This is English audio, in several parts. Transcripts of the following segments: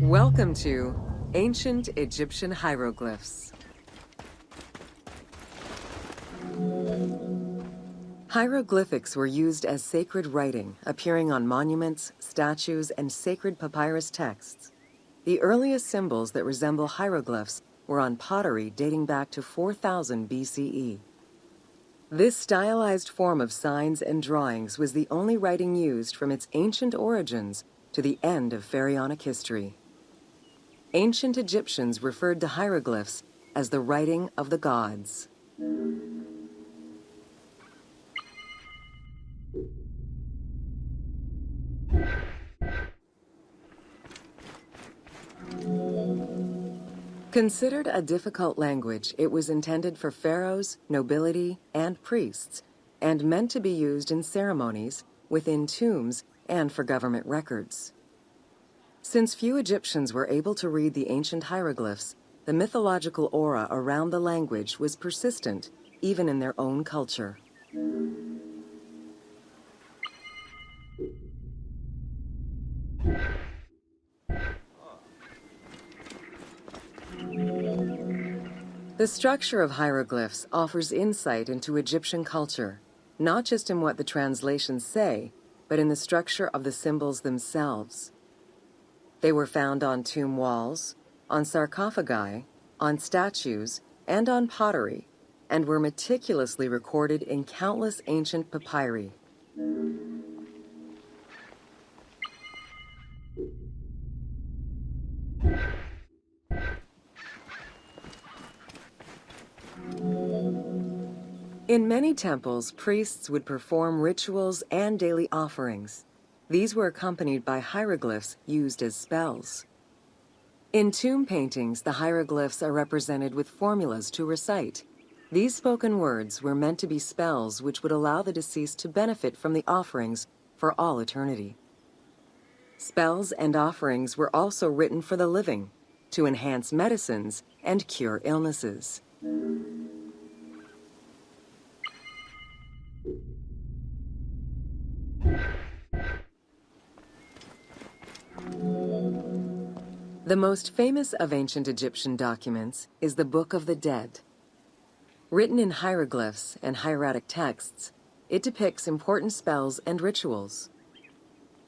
Welcome to Ancient Egyptian Hieroglyphs. Hieroglyphics were used as sacred writing, appearing on monuments, statues, and sacred papyrus texts. The earliest symbols that resemble hieroglyphs were on pottery dating back to 4000 BCE. This stylized form of signs and drawings was the only writing used from its ancient origins to the end of pharaonic history. Ancient Egyptians referred to hieroglyphs as the writing of the gods. Considered a difficult language, it was intended for pharaohs, nobility, and priests, and meant to be used in ceremonies, within tombs, and for government records. Since few Egyptians were able to read the ancient hieroglyphs, the mythological aura around the language was persistent, even in their own culture. The structure of hieroglyphs offers insight into Egyptian culture, not just in what the translations say, but in the structure of the symbols themselves. They were found on tomb walls, on sarcophagi, on statues, and on pottery, and were meticulously recorded in countless ancient papyri. In many temples, priests would perform rituals and daily offerings. These were accompanied by hieroglyphs used as spells. In tomb paintings, the hieroglyphs are represented with formulas to recite. These spoken words were meant to be spells which would allow the deceased to benefit from the offerings for all eternity. Spells and offerings were also written for the living, to enhance medicines and cure illnesses. The most famous of ancient Egyptian documents is the Book of the Dead. Written in hieroglyphs and hieratic texts, it depicts important spells and rituals.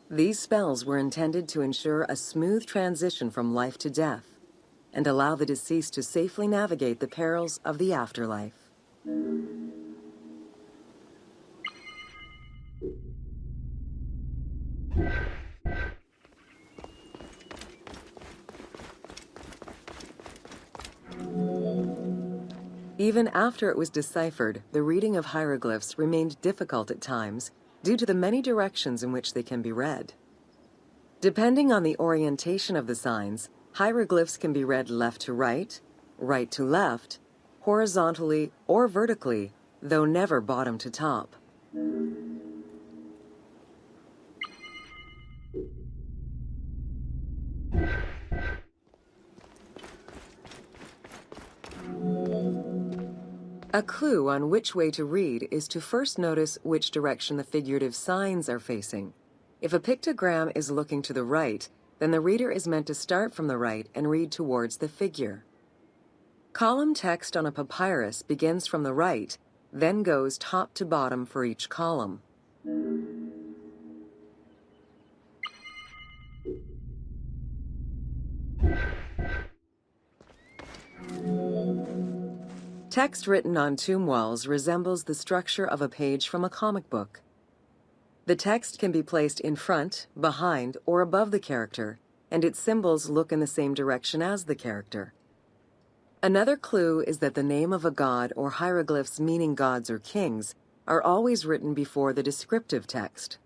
These spells were intended to ensure a smooth transition from life to death and allow the deceased to safely navigate the perils of the afterlife. Even after it was deciphered, the reading of hieroglyphs remained difficult at times due to the many directions in which they can be read. Depending on the orientation of the signs, hieroglyphs can be read left to right, right to left, horizontally or vertically, though never bottom to top. A clue on which way to read is to first notice which direction the figurative signs are facing. If a pictogram is looking to the right, then the reader is meant to start from the right and read towards the figure. Column text on a papyrus begins from the right, then goes top to bottom for each column. Text written on tomb walls resembles the structure of a page from a comic book. The text can be placed in front, behind, or above the character, and its symbols look in the same direction as the character. Another clue is that the name of a god or hieroglyphs meaning gods or kings are always written before the descriptive text.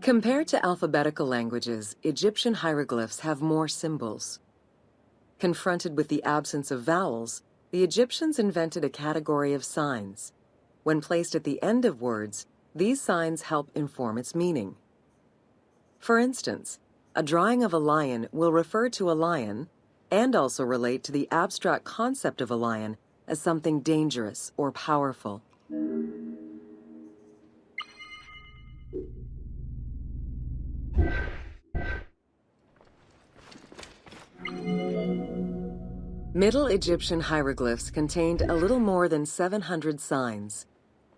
Compared to alphabetical languages, Egyptian hieroglyphs have more symbols. Confronted with the absence of vowels, the Egyptians invented a category of signs. When placed at the end of words, these signs help inform its meaning. For instance, a drawing of a lion will refer to a lion and also relate to the abstract concept of a lion as something dangerous or powerful. Middle Egyptian hieroglyphs contained a little more than 700 signs.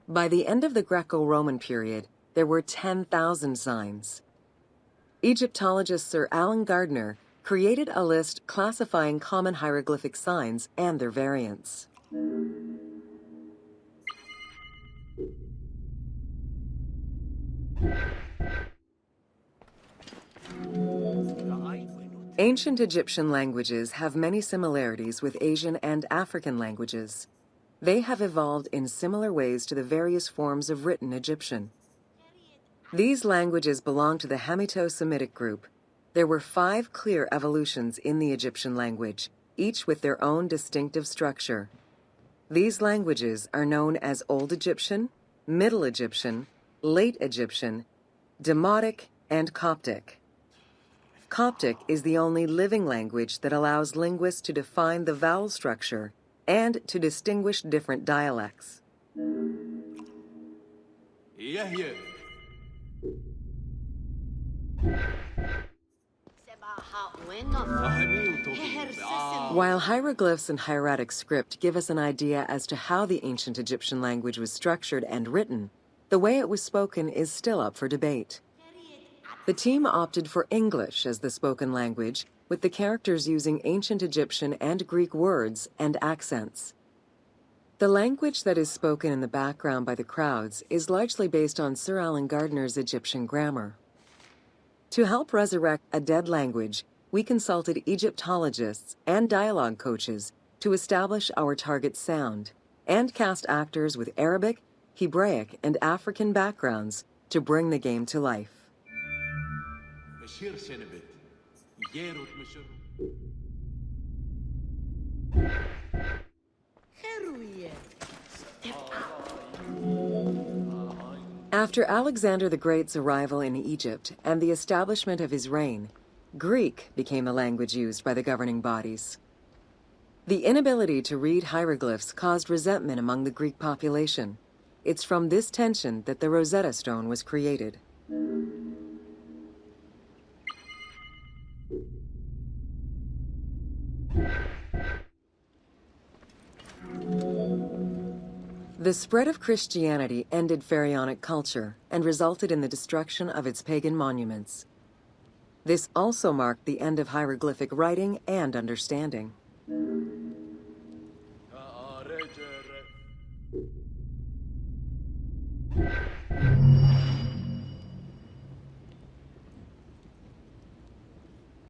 By the end of the Greco-Roman period, there were 10,000 signs. Egyptologist Sir Alan Gardner created a list classifying common hieroglyphic signs and their variants. Ancient Egyptian languages have many similarities with Asian and African languages. They have evolved in similar ways to the various forms of written Egyptian. These languages belong to the Hamito-Semitic group. There were 5 clear evolutions in the Egyptian language, each with their own distinctive structure. These languages are known as Old Egyptian, Middle Egyptian, Late Egyptian, Demotic, and Coptic. Coptic is the only living language that allows linguists to define the vowel structure and to distinguish different dialects. While hieroglyphs and hieratic script give us an idea as to how the ancient Egyptian language was structured and written, the way it was spoken is still up for debate. The team opted for English as the spoken language, with the characters using ancient Egyptian and Greek words and accents. The language that is spoken in the background by the crowds is largely based on Sir Alan Gardner's Egyptian grammar. To help resurrect a dead language, we consulted Egyptologists and dialogue coaches to establish our target sound, and cast actors with Arabic, Hebraic, and African backgrounds to bring the game to life. After Alexander the Great's arrival in Egypt and the establishment of his reign, Greek became the language used by the governing bodies. The inability to read hieroglyphs caused resentment among the Greek population. It's from this tension that the Rosetta Stone was created. The spread of Christianity ended pharaonic culture and resulted in the destruction of its pagan monuments. This also marked the end of hieroglyphic writing and understanding.